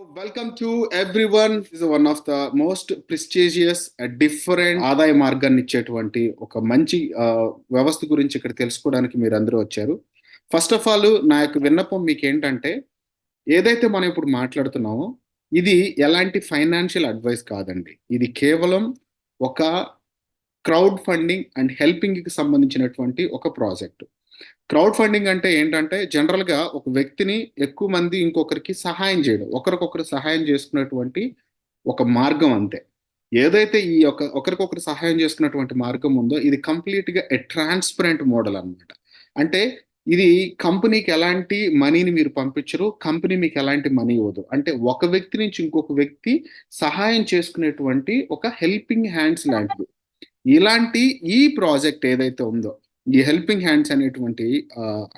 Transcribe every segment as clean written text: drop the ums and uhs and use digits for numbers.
Welcome to everyone. Is one of the most prestigious different ఆదాయ మార్గాన్ని ఇచ్చేటువంటి ఒక మంచి వ్యవస్థ గురించి ఇక్కడ తెలుసుకోవడానికి మీరు అందరూ వచ్చారు. ఫస్ట్ ఆఫ్ ఆల్ నా యొక్క విన్నపం మీకు ఏంటంటే, ఏదైతే మనం ఇప్పుడు మాట్లాడుతున్నామో ఇది ఎలాంటి ఫైనాన్షియల్ అడ్వైస్ కాదండి. ఇది కేవలం ఒక క్రౌడ్ ఫండింగ్ అండ్ హెల్పింగ్కి సంబంధించినటువంటి ఒక ప్రాజెక్ట్. క్రౌడ్ ఫండింగ్ అంటే ఏంటంటే, జనరల్గా ఒక వ్యక్తిని ఎక్కువ మంది ఇంకొకరికి సహాయం చేయడం, ఒకరికొకరు సహాయం చేసుకున్నటువంటి ఒక మార్గం అంతే. ఏదైతే ఈ యొక్క ఒకరికొకరు సహాయం చేసుకున్నటువంటి మార్గం ఉందో ఇది కంప్లీట్గా ఎ ట్రాన్స్పరెంట్ మోడల్ అనమాట. అంటే ఇది కంపెనీకి ఎలాంటి మనీని మీరు పంపించరు, కంపెనీ మీకు ఎలాంటి మనీ ఇవ్వదు. అంటే ఒక వ్యక్తి నుంచి ఇంకొక వ్యక్తి సహాయం చేసుకునేటువంటి ఒక హెల్పింగ్ హ్యాండ్స్ లాంటిది. ఇలాంటి ఈ ప్రాజెక్ట్ ఏదైతే ఉందో, ఈ హెల్పింగ్ హ్యాండ్స్ అనేటువంటి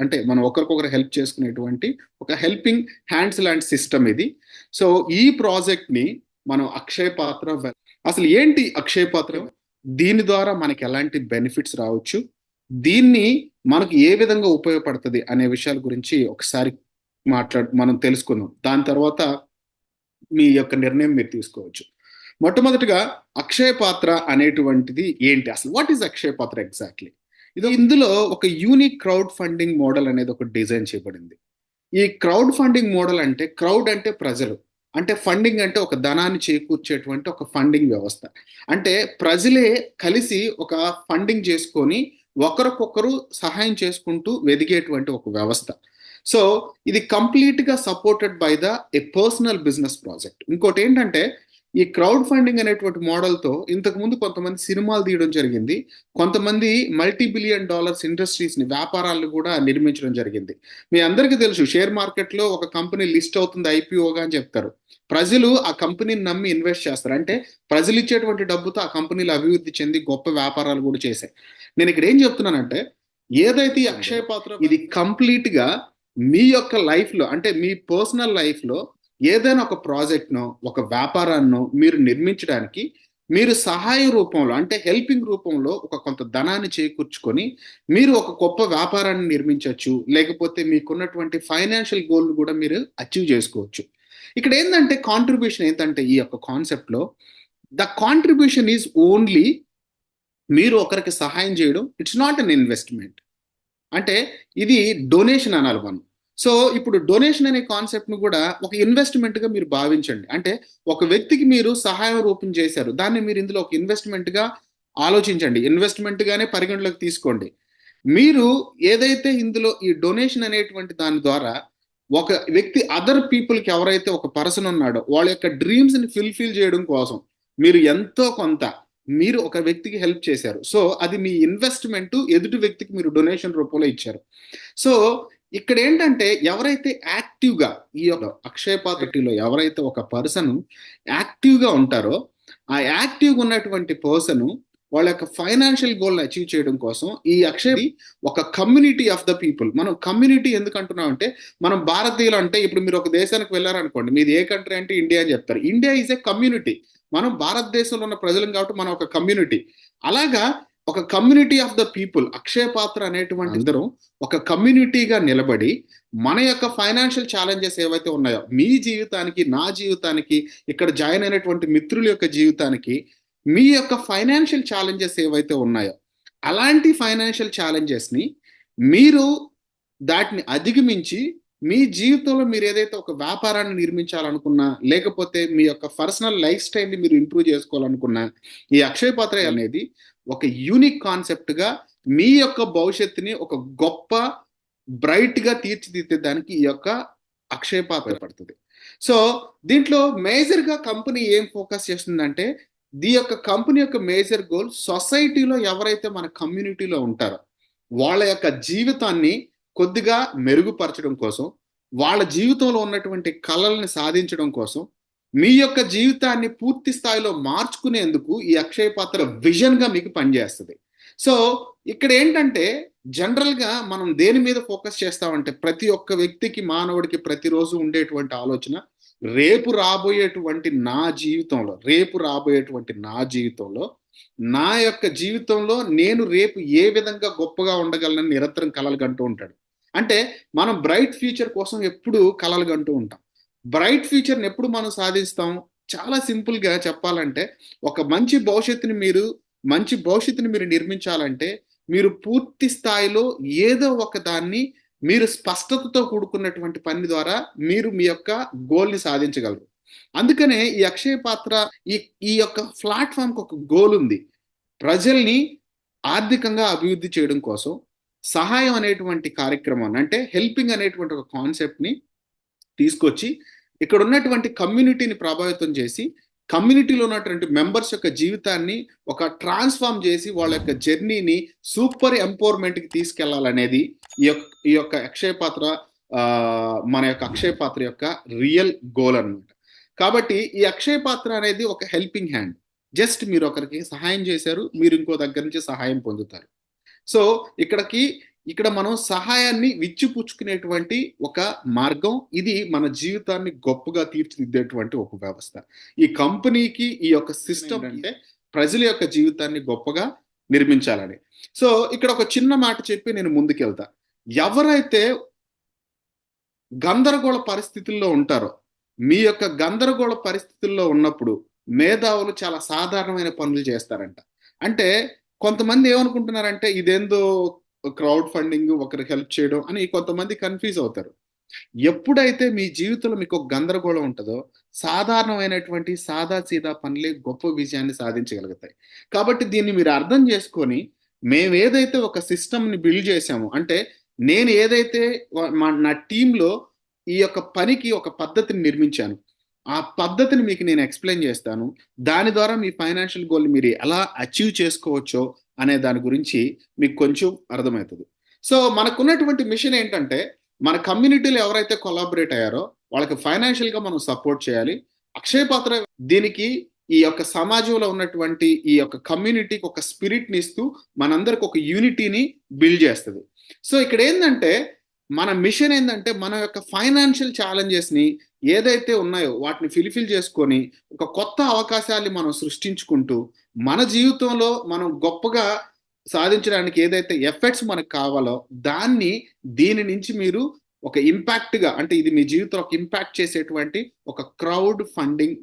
అంటే మనం ఒకరికొకరు హెల్ప్ చేసుకునేటువంటి ఒక హెల్పింగ్ హ్యాండ్స్ లాంటి సిస్టమ్ ఇది. సో ఈ ప్రాజెక్ట్ ని మనం అక్షయ పాత్ర, అసలు ఏంటి అక్షయ పాత్ర, దీని ద్వారా మనకి ఎలాంటి బెనిఫిట్స్ రావచ్చు, దీన్ని మనకు ఏ విధంగా ఉపయోగపడుతుంది అనే విషయాల గురించి ఒకసారి మనం తెలుసుకుందాం. దాని తర్వాత మీ యొక్క నిర్ణయం మీరు తీసుకోవచ్చు. మొట్టమొదటిగా అక్షయ పాత్ర అనేటువంటిది ఏంటి, అసలు వాట్ ఈస్ అక్షయ పాత్ర ఎగ్జాక్ట్లీ? ఇందులో ఒక యూనిక్ క్రౌడ్ ఫండింగ్ మోడల్ అనేది ఒక డిజైన్ చేయబడింది. ఈ క్రౌడ్ ఫండింగ్ మోడల్ అంటే, క్రౌడ్ అంటే ప్రజలు, అంటే ఫండింగ్ అంటే ఒక ధనాన్ని చేకూర్చేటువంటి ఒక ఫండింగ్ వ్యవస్థ. అంటే ప్రజలే కలిసి ఒక ఫండింగ్ చేసుకొని ఒకరికొకరు సహాయం చేసుకుంటూ వెదిగేటువంటి ఒక వ్యవస్థ. సో ఇది కంప్లీట్గా supported by the A personal business project. ఇంకోటి ఏంటంటే, ఈ క్రౌడ్ ఫండింగ్ అనేటువంటి మోడల్తో ఇంతకుముందు కొంతమంది సినిమాలు తీయడం జరిగింది, కొంతమంది $multi-billion ఇండస్ట్రీస్ని, వ్యాపారాలను కూడా నిర్మించడం జరిగింది. మీ అందరికీ తెలుసు, షేర్ మార్కెట్లో ఒక కంపెనీ లిస్ట్ అవుతుంది ఐపీఓగా అని చెప్తారు. ప్రజలు ఆ కంపెనీని నమ్మి ఇన్వెస్ట్ చేస్తారు. అంటే ప్రజలు ఇచ్చేటువంటి డబ్బుతో ఆ కంపెనీలు అభివృద్ధి చెంది గొప్ప వ్యాపారాలు కూడా చేశాయి. నేను ఇక్కడ ఏం చెప్తున్నానంటే, ఏదైతే అక్షయ పాత్ర, ఇది కంప్లీట్గా మీ యొక్క లైఫ్లో, అంటే మీ పర్సనల్ లైఫ్లో ఏదైనా ఒక ప్రాజెక్ట్నో ఒక వ్యాపారాన్నో మీరు నిర్మించడానికి మీరు సహాయ రూపంలో, అంటే హెల్పింగ్ రూపంలో ఒక కొంత ధనాన్ని చేకూర్చుకొని మీరు ఒక గొప్ప వ్యాపారాన్ని నిర్మించవచ్చు, లేకపోతే మీకున్నటువంటి ఫైనాన్షియల్ గోల్ కూడా మీరు అచీవ్ చేసుకోవచ్చు. ఇక్కడ ఏంటంటే కాంట్రిబ్యూషన్ ఏంటంటే, ఈ యొక్క కాన్సెప్ట్లో ద కాంట్రిబ్యూషన్ ఈజ్ ఓన్లీ మీరు ఒకరికి సహాయం చేయడం. It's not an investment. అంటే ఇది డొనేషన్ అనాలి మనం. సో ఇప్పుడు డొనేషన్ అనే కాన్సెప్ట్ను కూడా ఒక ఇన్వెస్ట్మెంట్గా మీరు భావించండి. అంటే ఒక వ్యక్తికి మీరు సహాయం రూపం చేశారు, దాన్ని మీరు ఇందులో ఒక ఇన్వెస్ట్మెంట్గా ఆలోచించండి, ఇన్వెస్ట్మెంట్గానే పరిగణలోకి తీసుకోండి. మీరు ఏదైతే ఇందులో ఈ డొనేషన్ అనేటువంటి దాని ద్వారా ఒక వ్యక్తి, అదర్ పీపుల్కి ఎవరైతే ఒక పర్సన్ ఉన్నాడో వాళ్ళ యొక్క డ్రీమ్స్ని ఫుల్ఫిల్ చేయడం కోసం మీరు ఎంతో కొంత మీరు ఒక వ్యక్తికి హెల్ప్ చేశారు. సో అది మీ ఇన్వెస్ట్మెంట్, ఎదుటి వ్యక్తికి మీరు డొనేషన్ రూపంలో ఇచ్చారు. సో ఇక్కడ ఏంటంటే, ఎవరైతే యాక్టివ్గా ఈ యొక్క అక్షయ పాత్రలో ఎవరైతే ఒక పర్సన్ యాక్టివ్గా ఉంటారో, ఆ యాక్టివ్గా ఉన్నటువంటి పర్సన్ వాళ్ళ యొక్క ఫైనాన్షియల్ గోల్ని అచీవ్ చేయడం కోసం ఈ అక్షయ ఒక కమ్యూనిటీ ఆఫ్ ద పీపుల్. మనం కమ్యూనిటీ ఎందుకు అంటున్నాం అంటే, మనం భారతీయులు అంటే, ఇప్పుడు మీరు ఒక దేశానికి వెళ్ళారనుకోండి, మీది ఏ కంట్రీ అంటే ఇండియా అని చెప్తారు. India is a community. మనం భారతదేశంలో ఉన్న ప్రజలం కాబట్టి మనం ఒక కమ్యూనిటీ. అలాగా ఒక కమ్యూనిటీ ఆఫ్ ద పీపుల్, అక్షయ పాత్ర అనేటువంటి అందరం ఒక కమ్యూనిటీగా నిలబడి మన యొక్క ఫైనాన్షియల్ ఛాలెంజెస్ ఏవైతే ఉన్నాయో, మీ జీవితానికి, నా జీవితానికి, ఇక్కడ జాయిన్ అయినటువంటి మిత్రుల యొక్క జీవితానికి, మీ యొక్క ఫైనాన్షియల్ ఛాలెంజెస్ ఏవైతే ఉన్నాయో, అలాంటి ఫైనాన్షియల్ ఛాలెంజెస్ని మీరు దాటిని అధిగమించి మీ జీవితంలో మీరు ఏదైతే ఒక వ్యాపారాన్ని నిర్మించాలనుకున్నా, లేకపోతే మీ యొక్క పర్సనల్ లైఫ్ స్టైల్ని మీరు ఇంప్రూవ్ చేసుకోవాలనుకున్నా, ఈ అక్షయ పాత్ర అనేది ఒక యూనిక్ కాన్సెప్ట్గా మీ యొక్క భవిష్యత్తుని ఒక గొప్ప బ్రైట్గా తీర్చిదిద్దేదానికి ఈ యొక్క అక్షయ పాత్ర పడుతుంది. సో దీంట్లో మేజర్గా కంపెనీ ఏం ఫోకస్ చేస్తుందంటే, యొక్క కంపెనీ యొక్క మేజర్ గోల్ సొసైటీలో ఎవరైతే మన కమ్యూనిటీలో ఉంటారో వాళ్ళ యొక్క జీవితాన్ని కొద్దిగా మెరుగుపరచడం కోసం, వాళ్ళ జీవితంలో ఉన్నటువంటి కళల్ని సాధించడం కోసం, మీ యొక్క జీవితాన్ని పూర్తి స్థాయిలో మార్చుకునేందుకు ఈ అక్షయ పాత్ర విజన్గా మీకు పనిచేస్తుంది. సో ఇక్కడ ఏంటంటే, జనరల్గా మనం దేని మీద ఫోకస్ చేస్తామంటే, ప్రతి ఒక్క వ్యక్తికి, మానవుడికి ప్రతిరోజు ఉండేటువంటి ఆలోచన, రేపు రాబోయేటువంటి నా జీవితంలో నా యొక్క జీవితంలో నేను రేపు ఏ విధంగా గొప్పగా ఉండగలనని నిరంతరం కలలు కంటూ ఉంటాడు. అంటే మనం బ్రైట్ ఫ్యూచర్ కోసం ఎప్పుడు కలలు కంటూ ఉంటాం. బ్రైట్ ఫ్యూచర్ని ఎప్పుడు మనం సాధిస్తాం? చాలా సింపుల్గా చెప్పాలంటే, ఒక మంచి భవిష్యత్తుని మీరు నిర్మించాలంటే, మీరు పూర్తి స్థాయిలో ఏదో ఒక దాన్ని మీరు స్పష్టతతో కూడుకున్నటువంటి పని ద్వారా మీరు మీ యొక్క గోల్‌ని సాధించగలరు. అందుకనే ఈ అక్షయ పాత్ర ఈ ఈ యొక్క ప్లాట్‌ఫార్మ్‌కి ఒక గోల్ ఉంది. ప్రజల్ని ఆర్థికంగా అభివృద్ధి చేయడం కోసం సహాయం అనేటువంటి కార్యక్రమాన్ని, అంటే హెల్పింగ్ అనేటువంటి ఒక కాన్సెప్ట్‌ని తీసుకొచ్చి ఇక్కడ ఉన్నటువంటి కమ్యూనిటీని ప్రభావితం చేసి, కమ్యూనిటీలో ఉన్నటువంటి మెంబర్స్ యొక్క జీవితాన్ని ఒక ట్రాన్స్ఫార్మ్ చేసి వాళ్ళ యొక్క జర్నీని సూపర్ ఎంపవర్మెంట్కి తీసుకెళ్లాలనేది ఈ యొక్క అక్షయ పాత్ర, మన యొక్క అక్షయ పాత్ర యొక్క రియల్ గోల్ అనమాట. కాబట్టి ఈ అక్షయ పాత్ర అనేది ఒక హెల్పింగ్ హ్యాండ్. జస్ట్ మీరు ఒకరికి సహాయం చేశారు, మీరు ఇంకో దగ్గర నుంచి సహాయం పొందుతారు. సో ఇక్కడ మనం సహాయాన్ని విచ్చిపుచ్చుకునేటువంటి ఒక మార్గం. ఇది మన జీవితాన్ని గొప్పగా తీర్చిదిద్దేటువంటి ఒక వ్యవస్థ. ఈ కంపెనీకి ఈ యొక్క సిస్టమ్ అంటే ప్రజల యొక్క జీవితాన్ని గొప్పగా నిర్మించాలని. సో ఇక్కడ ఒక చిన్న మాట చెప్పి నేను ముందుకెళ్తా. ఎవరైతే గందరగోళ పరిస్థితుల్లో ఉంటారో, మీ యొక్క గందరగోళ పరిస్థితుల్లో ఉన్నప్పుడు మేధావులు చాలా సాధారణమైన పనులు చేస్తారంట. అంటే కొంతమంది ఏమనుకుంటున్నారంటే ఇదేందో క్రౌడ్ ఫండింగ్, ఒకరికి హెల్ప్ చేయడం అని కొంతమంది కన్ఫ్యూజ్ అవుతారు. ఎప్పుడైతే మీ జీవితంలో మీకు ఒక గందరగోళం ఉంటుందో, సాధారణమైనటువంటి సాదాసీదా పనులే గొప్ప విజయాన్ని సాధించగలుగుతాయి. కాబట్టి దీన్ని మీరు అర్థం చేసుకొని, మేమేదైతే ఒక సిస్టమ్‌ని బిల్డ్ చేశామో, అంటే నేను ఏదైతే నా టీమ్‌లో ఈ యొక్క పనికి ఒక పద్ధతిని నిర్మించాను. ఆ పద్ధతిని మీకు నేను ఎక్స్‌ప్లెయిన్ చేస్తాను. దాని ద్వారా మీ ఫైనాన్షియల్ గోల్‌ని మీరు ఎలా అచీవ్ చేసుకోవచ్చో అనే దాని గురించి మీకు కొంచెం అర్థమవుతది. సో మనకున్నటువంటి మిషన్ ఏంటంటే, మన కమ్యూనిటీలో ఎవరైతే కొలాబరేట్ అయ్యారో వాళ్ళకి ఫైనాన్షియల్‌గా మనం సపోర్ట్ చేయాలి. అక్షయ పాత్ర దీనికి ఈ యొక్క సమాజంలో ఉన్నటువంటి ఈ యొక్క కమ్యూనిటీకి ఒక స్పిరిట్‌ని ఇస్తూ మనందరికి ఒక యూనిటీని బిల్డ్ చేస్తది. సో ఇక్కడ ఏందంటే, మన మిషన్ ఏందంటే, మన యొక్క ఫైనాన్షియల్ ఛాలెంజెస్‌ని ఏదైతే ఉన్నాయో వాటిని ఫుల్‌ఫిల్ చేసుకొని ఒక కొత్త అవకాశాల్ని మనం సృష్టించుకుంటూ, మన జీవితంలో మనం గొప్పగా సాధించడానికి ఏదైతే ఎఫర్ట్స్ మనకు కావాలో దీని నుంచి మీరు ఒక ఇంపాక్ట్‌గా, అంటే ఇది మీ జీవితంలో ఒక ఇంపాక్ట్ చేసేటువంటి ఒక క్రౌడ్ ఫండింగ్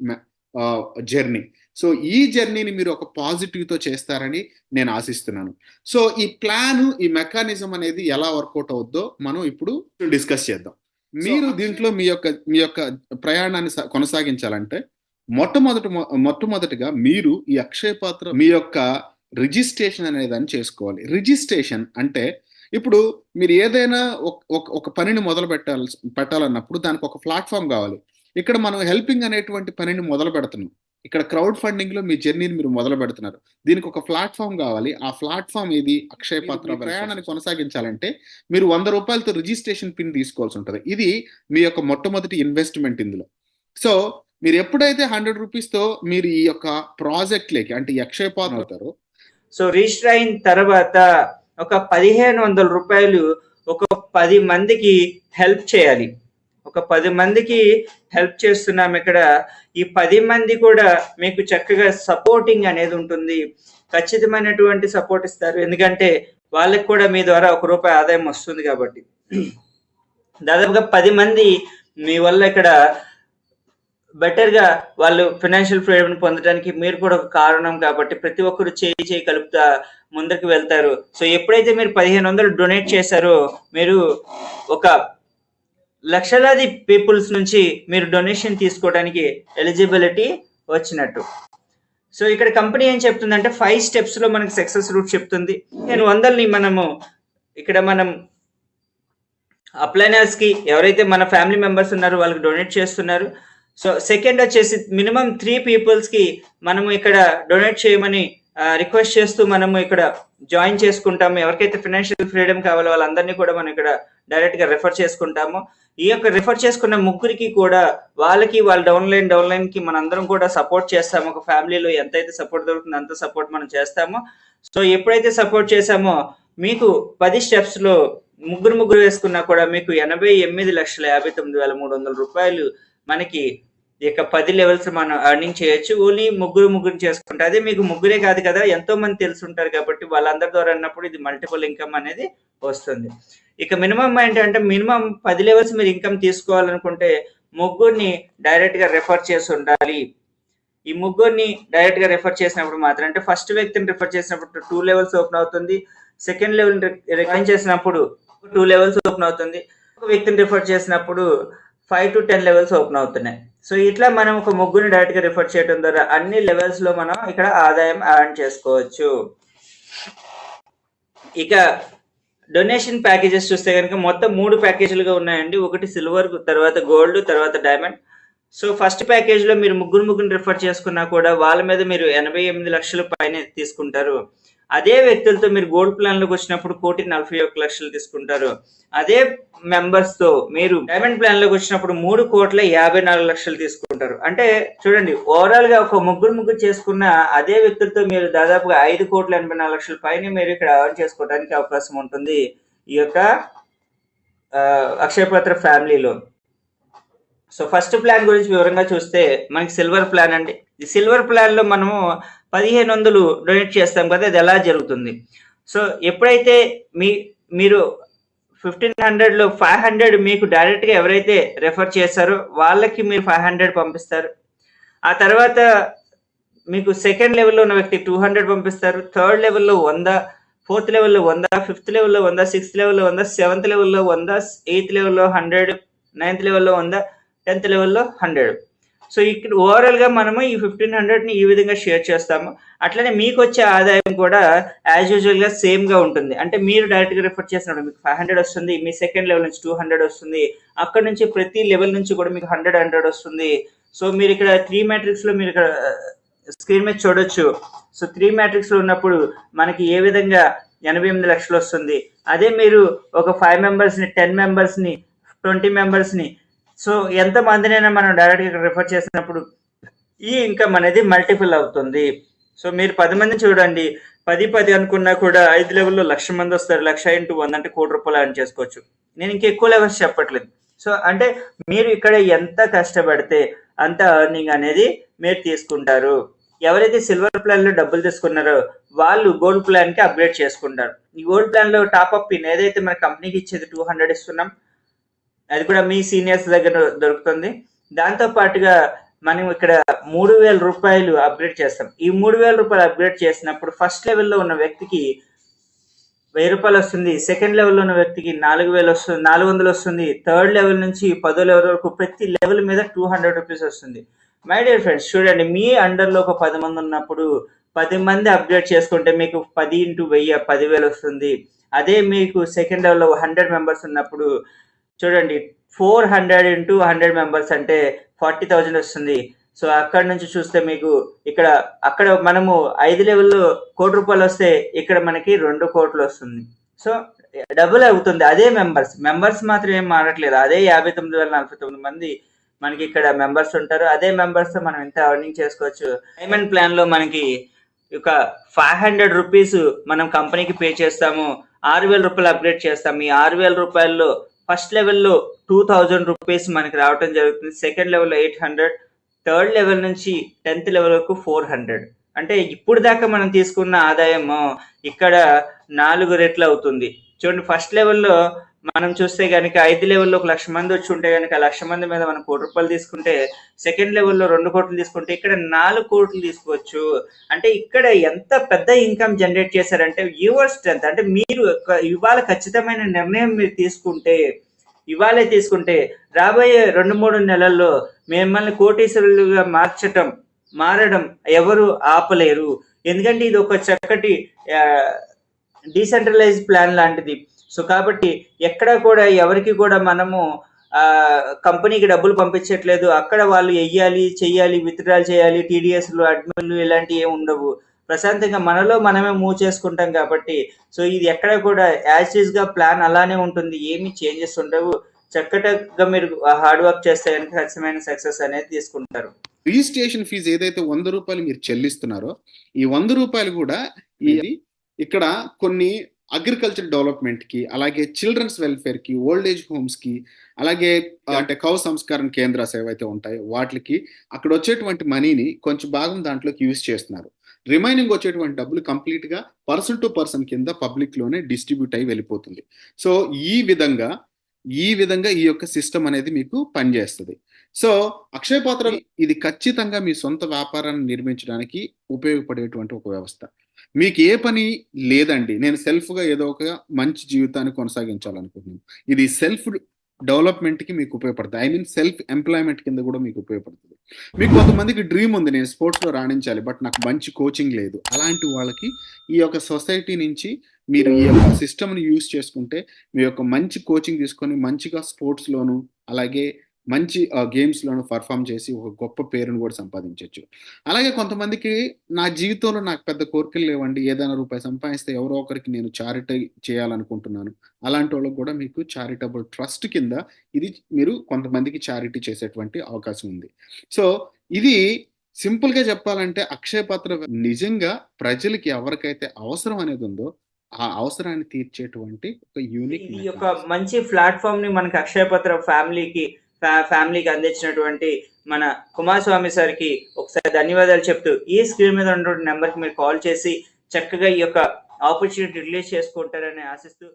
జర్నీ. సో ఈ జర్నీని మీరు ఒక పాజిటివ్‌తో చేస్తారని నేను ఆశిస్తున్నాను. సో ఈ ప్లాన్, ఈ మెకానిజం అనేది ఎలా వర్కౌట్ అవుద్దో మనం ఇప్పుడు డిస్కస్ చేద్దాం. మీరు దీంట్లో మీ యొక్క ప్రయాణాన్ని కొనసాగించాలంటే మొట్టమొదటిగా మీరు ఈ అక్షయ పాత్ర మీ యొక్క రిజిస్ట్రేషన్ అనేదాన్ని చేసుకోవాలి. రిజిస్ట్రేషన్ అంటే ఇప్పుడు మీరు ఏదైనా ఒక పనిని పెట్టాలన్నప్పుడు దానికి ఒక ప్లాట్‌ఫార్మ్ కావాలి. ఇక్కడ మనం హెల్పింగ్ అనేటువంటి పనిని మొదలు పెడుతున్నాం. ఇక్కడ క్రౌడ్ ఫండింగ్‌లో మీ జర్నీని మీరు మొదలు పెడుతున్నారు. దీనికి ఒక ప్లాట్‌ఫార్మ్ కావాలి. ఆ ప్లాట్‌ఫార్మ్ ఏది? అక్షయ పాత్ర. ప్రయాణాన్ని కొనసాగించాలంటే మీరు రూ. 100తో రిజిస్ట్రేషన్ పిన్ తీసుకోవాల్సి ఉంటది. ఇది మీ యొక్క మొట్టమొదటి ఇన్వెస్ట్‌మెంట్ ఇందులో. సో మీరు ఎప్పుడైతే రూ. 100తో మీరు ఈ యొక్క ప్రాజెక్ట్‌లోకి, అంటే ఈ అక్షయ పాత్ర అవుతారో, సో రిజిస్టర్ అయిన తర్వాత ఒక రూ. 1500 ఒక 10 మందికి హెల్ప్ చేయాలి. ఒక 10 మందికి హెల్ప్ చేస్తున్నాం ఇక్కడ. ఈ 10 మంది కూడా మీకు చక్కగా సపోర్టింగ్ అనేది ఉంటుంది. ఖచ్చితమైనటువంటి సపోర్ట్ ఇస్తారు. ఎందుకంటే వాళ్ళకి కూడా మీ ద్వారా ₹1 ఆదాయం వస్తుంది కాబట్టి. దాదాపుగా 10 మంది మీ వల్ల ఇక్కడ బెటర్గా వాళ్ళు ఫైనాన్షియల్ ఫ్రీడమ్ పొందడానికి మీరు కూడా ఒక కారణం కాబట్టి ప్రతి ఒక్కరు చేయి కలుపుతా ముందుకు వెళ్తారు. సో ఎప్పుడైతే మీరు 1500 డొనేట్ చేశారో, మీరు ఒక లక్షలాది పీపుల్స్ నుంచి మీరు డొనేషన్ తీసుకోవడానికి ఎలిజిబిలిటీ వచ్చినట్టు. సో ఇక్కడ కంపెనీ ఏం చెప్తుందంటే 5 steps లో మనకి సక్సెస్ రూట్ చెప్తుంది. నేను 100ని మనం అప్లైనర్స్ కి, ఎవరైతే మన ఫ్యామిలీ మెంబర్స్ ఉన్నారో వాళ్ళకి డొనేట్ చేస్తున్నారు. సో సెకండ్ వచ్చేసి మినిమం 3 peoples కి మనము ఇక్కడ డొనేట్ చేయమని రిక్వెస్ట్ చేస్తూ మనము ఇక్కడ జాయిన్ చేసుకుంటాము. ఎవరికైతే ఫైనాన్షియల్ ఫ్రీడమ్ కావాలో వాళ్ళందరినీ కూడా మనం ఇక్కడ డైరెక్ట్ గా రెఫర్ చేసుకుంటాము. ఈ యొక్క రెఫర్ చేసుకున్న ముగ్గురికి కూడా వాళ్ళ డౌన్లైన్ కి మనందరం కూడా సపోర్ట్ చేస్తాము. ఒక ఫ్యామిలీలో ఎంతైతే సపోర్ట్ దొరుకుతుందో అంత సపోర్ట్ మనం చేస్తాము. సో ఎప్పుడైతే సపోర్ట్ చేసామో మీకు 10 steps లో ముగ్గురు వేసుకున్నా కూడా మీకు ₹88,59,300 మనకి ఇక 10 levels మనం ఎర్నింగ్ చేయొచ్చు. ఓన్లీ ముగ్గురు చేసుకుంటే, అదే మీకు ముగ్గురే కాదు కదా, ఎంతో మంది తెలుసుంటారు కాబట్టి వాళ్ళందరి ద్వారా అన్నప్పుడు ఇది మల్టిపుల్ ఇన్కమ్ అనేది వస్తుంది. ఇక మినిమం ఏంటంటే మినిమం 10 levels మీరు ఇన్కమ్ తీసుకోవాలనుకుంటే ముగ్గురిని డైరెక్ట్ గా రెఫర్ చేసి ఉండాలి. ఈ ముగ్గురిని డైరెక్ట్ గా రెఫర్ చేసినప్పుడు మాత్రం, అంటే ఫస్ట్ వ్యక్తిని రిఫర్ చేసినప్పుడు 2 లెవెల్స్ ఓపెన్ అవుతుంది. సెకండ్ లెవెల్ రికమెండ్ చేసినప్పుడు 2 లెవెల్స్ ఓపెన్ అవుతుంది. ఒక వ్యక్తిని రిఫర్ చేసినప్పుడు 5 to 10 లెవెల్స్ ఓపెన్ అవుతున్నాయి. సో ఇట్లా మనం ఒక ముగ్గురిని డైరెక్ట్ గా రిఫర్ చేయడం ద్వారా అన్ని లెవెల్స్ లో మనం ఇక్కడ ఆదాయం యాడ్ చేసుకోవచ్చు. ఇక డొనేషన్ ప్యాకేజెస్ చూస్తే కనుక మొత్తం 3 ప్యాకేజీలుగా ఉన్నాయండి. ఒకటి సిల్వర్, తర్వాత గోల్డ్, తర్వాత డైమండ్. సో ఫస్ట్ ప్యాకేజ్ లో మీరు ముగ్గురిని రిఫర్ చేసుకున్నా కూడా వాళ్ళ మీద మీరు 88 లక్షల పైన తీసుకుంటారు. అదే వ్యక్తులతో మీరు గోల్డ్ ప్లాన్ లోకి వచ్చినప్పుడు 1,41,00,000 తీసుకుంటారు. అదే మెంబర్స్ తో మీరు డైమండ్ ప్లాన్ లోకి వచ్చినప్పుడు 3,54,00,000 తీసుకుంటారు. అంటే చూడండి, ఓవరాల్ గా ఒక ముగ్గురు చేసుకున్న అదే వ్యక్తులతో మీరు దాదాపుగా 5,84,00,000 పైన మీరు ఇక్కడ ఎర్న్ చేసుకోవడానికి అవకాశం ఉంటుంది ఈ యొక్క అక్షయపాత్ర ఫ్యామిలీలో. సో ఫస్ట్ ప్లాన్ గురించి వివరంగా చూస్తే మనకి సిల్వర్ ప్లాన్ అండి. ఈ సిల్వర్ ప్లాన్ లో మనము 1,500 డొనేట్ చేస్తాం కదా, అది ఎలా జరుగుతుంది? సో ఎప్పుడైతే మీరు 1,500 లో 500 మీకు డైరెక్ట్ గా ఎవరైతే రెఫర్ చేశారో వాళ్ళకి మీరు 500 పంపిస్తారు. ఆ తర్వాత మీకు సెకండ్ లెవెల్లో ఉన్న వ్యక్తి 200 పంపిస్తారు. థర్డ్ లెవెల్లో 100, ఫోర్త్ లెవెల్లో 100, ఫిఫ్త్ లెవెల్లో 100, సిక్స్త్ లెవెల్లో 100, సెవెంత్ లెవెల్లో 100, ఎయిత్ లెవెల్లో 100, నైన్త్ లెవెల్లో 100, 10th లెవెల్లో 100. సో ఇక్కడ ఓవరాల్ గా మనము ఈ 1,500 ని ఈ విధంగా షేర్ చేస్తాము. అట్లనే మీకు వచ్చే ఆదాయం కూడా యాజ్ యూజువల్ గా సేమ్ గా ఉంటుంది. అంటే మీరు డైరెక్ట్ గా రిఫర్ చేసినప్పుడు మీకు 500 వస్తుంది, మీ సెకండ్ లెవెల్ నుంచి 200 వస్తుంది, అక్కడ నుంచి ప్రతి లెవెల్ నుంచి కూడా మీకు 100 వస్తుంది. సో మీరు ఇక్కడ 3 మ్యాట్రిక్స్ లో మీరు ఇక్కడ స్క్రీన్ మీద చూడొచ్చు. సో 3 మ్యాట్రిక్స్ లో ఉన్నప్పుడు మనకి ఏ విధంగా 88 లక్షలు వస్తుంది. అదే మీరు ఒక 5 మెంబర్స్ ని, 10 మెంబర్స్ ని, 20 మెంబర్స్ ని, సో ఎంత మందినైనా మనం డైరెక్ట్ గా రిఫర్ చేసినప్పుడు ఈ ఇన్కమ్ అనేది మల్టిపుల్ అవుతుంది. సో మీరు 10 మంది చూడండి, 10 అనుకున్నా కూడా 5 లెవెల్లో 1,00,000 మంది వస్తారు. 1,00,000 into 100 అంటే ₹1,00,00,000 ఎర్న్ చేసుకోవచ్చు. నేను ఇంకా ఎక్కువ లెవెల్స్ చెప్పట్లేదు. సో అంటే మీరు ఇక్కడ ఎంత కష్టపడితే అంత ఎర్నింగ్ అనేది మీరు తీసుకుంటారు. ఎవరైతే సిల్వర్ ప్లాన్ లో డబ్బులు తీసుకున్నారో వాళ్ళు గోల్డ్ ప్లాన్ కి అప్గ్రేడ్ చేసుకుంటారు. ఈ గోల్డ్ ప్లాన్ లో టాప్అప్ పిన్ ఏదైతే మన కంపెనీకి ఇచ్చేది 200 ఇస్తున్నాం, అది కూడా మీ సీనియర్స్ దగ్గర దొరుకుతుంది. దాంతో పాటుగా మనం ఇక్కడ 3,000 రూపాయలు అప్గ్రేడ్ చేస్తాం. ఈ 3,000 రూపాయలు అప్గ్రేడ్ చేసినప్పుడు ఫస్ట్ లెవెల్లో ఉన్న వ్యక్తికి 1,000 రూపాయలు వస్తుంది, సెకండ్ లెవెల్లో ఉన్న వ్యక్తికి 400 వస్తుంది, థర్డ్ లెవెల్ నుంచి 10వ లెవెల్ వరకు ప్రతి లెవెల్ మీద 200 రూపీస్ వస్తుంది. మై డియర్ ఫ్రెండ్స్, చూడండి, మీ అండర్లో ఒక 10 మంది ఉన్నప్పుడు 10 మంది అప్గ్రేడ్ చేసుకుంటే మీకు 10 into 1000 10,000 వస్తుంది. అదే మీకు సెకండ్ లెవెల్లో 100 మెంబర్స్ ఉన్నప్పుడు చూడండి, 400 into 100 మెంబర్స్ అంటే 40,000 వస్తుంది. సో అక్కడ నుంచి చూస్తే మీకు అక్కడ మనము 5 లెవెల్లో ₹1,00,00,000 వస్తే ఇక్కడ మనకి 2 కోట్లు వస్తుంది. సో డబుల్ అవుతుంది. అదే మెంబర్స్ మాత్రం ఏం మారట్లేదు. అదే 59,049 మంది మనకి ఇక్కడ మెంబర్స్ ఉంటారు. అదే మెంబర్స్ తో మనం ఎంత ఎర్నింగ్ చేసుకోవచ్చు. డైమండ్ ప్లాన్ లో మనకి ఒక 500 రూపీస్ మనం కంపెనీకి పే చేస్తాము, 6,000 రూపాయలు అప్గ్రేడ్ చేస్తాము. ఈ 6,000 రూపాయల్లో ఫస్ట్ లెవెల్లో 2,000 రూపీస్ మనకి రావటం జరుగుతుంది, సెకండ్ లెవెల్లో 800, థర్డ్ లెవెల్ నుంచి 10th లెవెల్ వరకు 400. అంటే ఇప్పుడు దాకా మనం తీసుకున్న ఆదాయం ఇక్కడ 4 రెట్లు అవుతుంది. చూడండి, ఫస్ట్ లెవెల్లో మనం చూస్తే కనుక 5 లెవెల్లో 1,00,000 మంది వచ్చి ఉంటే కనుక 1,00,000 మంది మీద మనం ₹1,00,00,000 తీసుకుంటే, సెకండ్ లెవెల్లో 2 కోట్లు తీసుకుంటే ఇక్కడ 4 కోట్లు తీసుకోవచ్చు. అంటే ఇక్కడ ఎంత పెద్ద ఇన్కమ్ జనరేట్ చేశారంటే యువర్ స్ట్రెంత్. అంటే మీరు ఇవాళ ఖచ్చితమైన నిర్ణయం మీరు ఇవాళే తీసుకుంటే రాబోయే 2-3 నెలల్లో మిమ్మల్ని కోటీశ్వరులుగా మారడం ఎవరు ఆపలేరు. ఎందుకంటే ఇది ఒక చక్కటి డీసెంట్రలైజ్ ప్లాన్ లాంటిది. సో కాబట్టి ఎక్కడ కూడా ఎవరికి కూడా మనము కంపెనీకి డబ్బులు పంపించట్లేదు. అక్కడ వాళ్ళు చెయ్యాలి, విత్డ్రాల్ చేయాలి, టీడీఎస్లు, అడ్మిన్లు ఇలాంటివి ఏమి ఉండవు. ప్రశాంతంగా మనలో మనమే మూవ్ చేసుకుంటాం కాబట్టి సో ఇది ఎక్కడ కూడా యాజ్ ఈజ్ గా ప్లాన్ అలానే ఉంటుంది, ఏమి చేంజెస్ ఉండవు. చక్కగా మీరు హార్డ్ వర్క్ చేస్తే కనుక ఖచ్చితమైన సక్సెస్ అనేది తీసుకుంటారు. రిజిస్ట్రేషన్ ఫీజు ఏదైతే ₹100 మీరు చెల్లిస్తున్నారో ఈ ₹100 కూడా ఇక్కడ కొన్ని అగ్రికల్చర్ డెవలప్మెంట్ కి, అలాగే చిల్డ్రన్స్ వెల్ఫేర్ కి, ఓల్డ్ ఏజ్ హోమ్స్ కి, అలాగే అంటే కౌ సంస్కరణ కేంద్రాలు ఏవైతే ఉంటాయో వాటికి అక్కడ వచ్చేటువంటి మనీని కొంచెం భాగం దాంట్లోకి యూజ్ చేస్తున్నారు. రిమైనింగ్ వచ్చేటువంటి డబ్బులు కంప్లీట్ గా పర్సన్ టు పర్సన్ కింద పబ్లిక్ లోనే డిస్ట్రిబ్యూట్ అయి వెళ్ళిపోతుంది. సో ఈ విధంగా ఈ విధంగా ఈ యొక్క సిస్టమ్ అనేది మీకు పనిచేస్తుంది. సో, అక్షయ పాత్ర ఇది ఖచ్చితంగా మీ సొంత వ్యాపారాన్ని నిర్మించడానికి ఉపయోగపడేటువంటి ఒక వ్యవస్థ. మీకు ఏ పని లేదండి. నేను సెల్ఫ్‌గా ఏదో ఒక మంచి జీవితాన్ని కొనసాగించాలనుకుంటున్నాను. ఇది సెల్ఫ్ డెవలప్‌మెంట్‌కి మీకు ఉపయోగపడతాయి. ఐ మీన్ సెల్ఫ్ ఎంప్లాయ్‌మెంట్ కింద కూడా మీకు ఉపయోగపడుతుంది. మీకు కొంతమందికి డ్రీమ్ ఉంది. నేను స్పోర్ట్స్‌లో రాణించాలి. బట్ నాకు మంచి కోచింగ్ లేదు. అలాంటి వాళ్ళకి ఈ యొక్క సొసైటీ నుంచి మీరు ఈ యొక్క సిస్టమ్‌ని యూజ్ చేసుకుంటే మీ యొక్క మంచి కోచింగ్ తీసుకొని మంచిగా స్పోర్ట్స్‌లోను అలాగే మంచి గేమ్స్‌లోను పెర్ఫార్మ్ చేసి ఒక గొప్ప పేరును కూడా సంపాదించొచ్చు. అలాగే కొంతమందికి నా జీవితంలో నాకు పెద్ద కోరికలు లేవండి. ఏదైనా రూపాయి సంపాదిస్తే ఎవరో ఒకరికి నేను చారిటీ చేయాలనుకుంటున్నాను. అలాంటోళ్ళకి కూడా మీకు చారిటబుల్ ట్రస్ట్ కింద ఇది మీరు కొంతమందికి చారిటీ చేసేటువంటి అవకాశం ఉంది. సో, ఇది సింపుల్‌గా చెప్పాలంటే అక్షయ పాత్ర నిజంగా ప్రజలకి ఎవరికైతే అవసరం అనేది ఉందో, ఆ అవసరాన్ని తీర్చేటువంటి ఒక యూనిక్ ఈ యొక్క మెకానిజం. మంచి ప్లాట్‌ఫార్మ్‌ని మనకు అక్షయపత్ర ఫ్యామిలీకి అందించినటువంటి మన కుమారస్వామి సార్‌కి ఒకసారి ధన్యవాదాలు చెప్తూ, ఈ స్క్రీన్ మీద ఉన్నటువంటి నంబర్‌కి మీరు కాల్ చేసి చక్కగా ఈ యొక్క ఆపర్చునిటీ రిలీజ్ చేసుకుంటారని ఆశిస్తూ